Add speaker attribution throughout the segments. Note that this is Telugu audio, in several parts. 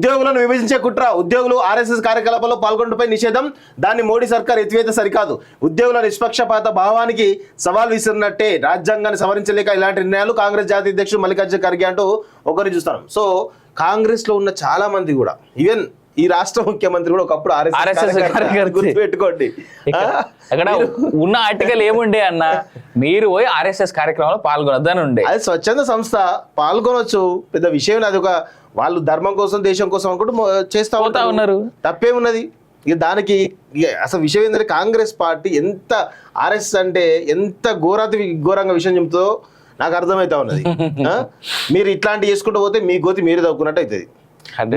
Speaker 1: ఉద్యోగులను విభజించే కుట్ర, ఉద్యోగులు ఆర్ఎస్ఎస్ కార్యకలాపాల్లో పాల్గొనడంపై నిషేధం, దాన్ని మోడీ సర్కార్ ఎత్తివేత సరికాదు. ఉద్యోగుల నిష్పక్షపాత భావానికి సవాల్ విసిరినట్టే, రాజ్యాంగాన్ని సవరించలేక ఇలాంటి నిర్ణయాలు. కాంగ్రెస్ జాతీయ అధ్యక్షుడు మల్లికార్జున ఖర్గే అంటూ ఒకరిని చూస్తాం. సో కాంగ్రెస్ లో ఉన్న చాలా మంది కూడా, ఈవెన్ ఈ రాష్ట్ర ముఖ్యమంత్రి కూడా ఒకప్పుడు ఆర్ఎస్ఎస్ గుర్తుపెట్టుకోండి.
Speaker 2: అక్కడ ఉన్న ఆర్టికల్ ఏముండే అన్న, మీరు పోయి ఆర్ఎస్ఎస్ కార్యక్రమంలో పాల్గొనొద్దని ఉండే.
Speaker 1: అది స్వచ్ఛంద సంస్థ, పాల్గొనొచ్చు, పెద్ద విషయం. అది ఒక వాళ్ళు ధర్మం కోసం దేశం కోసం అనుకుంటూ చేస్తా ఉన్నారు, తప్పేమున్నది ఇక దానికి. అసలు విషయం ఏంటంటే కాంగ్రెస్ పార్టీ ఎంత ఆర్ఎస్ఎస్ అంటే ఎంత ఘోరంగా విషయం చెబుతుందో నాకు అర్థమవుతా ఉన్నది. మీరు ఇట్లాంటి చేసుకుంటూ పోతే మీ గోతి మీరు తవ్వుకున్నట్టు అవుతుంది.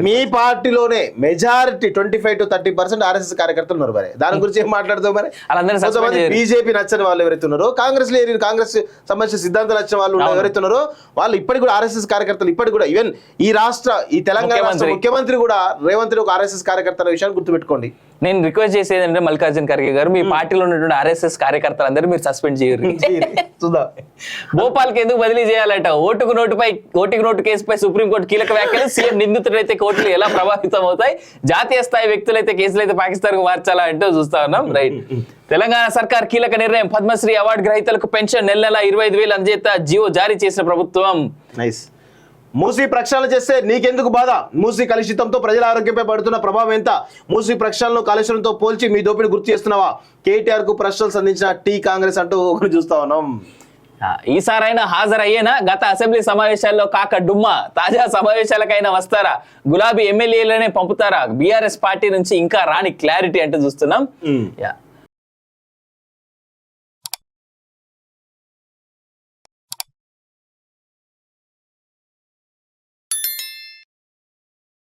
Speaker 1: మీ పార్టీలోనే మెజారిటీ 25 to 30% ఆర్ఎస్ఎస్ కార్యకర్తలు ఉన్నారు. మరి దాని గురించి ఏం మాట్లాడుతావు? మరి బీజేపీ నచ్చని వాళ్ళు ఎవరైతే ఉన్నారో, కాంగ్రెస్ సంబంధించిన సిద్ధాంతాలు నచ్చిన వాళ్ళు ఎవరైతే ఉన్నారో వాళ్ళు ఇప్పటికి కూడా ఆర్ఎస్ఎస్ కార్యకర్తలు. ఇప్పటికి కూడా ఈవెన్ ఈ తెలంగాణ రాష్ట్ర ముఖ్యమంత్రి కూడా రేవంత్ రెడ్డి ఒక ఆర్ఎస్ఎస్ కార్యకర్త అనే విషయాన్ని గుర్తుపెట్టుకోండి.
Speaker 2: నేను రిక్వెస్ట్ చేసేది అంటే మల్లికార్జున ఖర్గే గారు, మీ పార్టీలో ఉన్నటువంటి ఆర్ఎస్ఎస్ కార్యకర్తలు అందరూ మీరు సస్పెండ్ చేయరు. భోపాల్కి ఎందుకు బదిలీ చేయాలట? ఓటుకు నోటు కేసుపై సుప్రీంకోర్టు కీలక వ్యాఖ్యలు. సీఎం నిందితుడైతే కోర్టులు ఎలా ప్రభావితం అవుతాయి? జాతీయ స్థాయి వ్యక్తులైతే కేసులు అయితే పాకిస్తాన్ కు మార్చాలా అంటూ చూస్తా ఉన్నాం. రైట్. తెలంగాణ సర్కార్ కీలక నిర్ణయం, పద్మశ్రీ అవార్డు గ్రహీతలకు పెన్షన్ నెల 25,000 అందజేత జీవో జారీ చేసిన ప్రభుత్వం.
Speaker 1: నైస్. మూసీ ప్రక్షాళన చేస్తే నీకెందుకు బాధ? మూసీ కలుషితంతో ప్రజల ఆరోగ్యంపై పడుతున్న ప్రభావం ఎంత? మూసీ ప్రక్షాళనను కాళేశ్వరంతో పోల్చి మీ దోపిడి గుర్తు చేస్తున్నావా? కేటీఆర్ కు ప్రశ్నలు సంధించిన కాంగ్రెస్ అంటూ ఒకరు చూస్తా ఉన్నాం.
Speaker 2: ఈసారైనా హాజరయ్యేనా? గత అసెంబ్లీ సమావేశాల్లో కాక డుమ్మా, తాజా సమావేశాలకైనా వస్తారా? గులాబీ ఎమ్మెల్యేలనే పంపుతారా? బీఆర్ఎస్ పార్టీ నుంచి ఇంకా రాని క్లారిటీ అంటూ చూస్తున్నాం.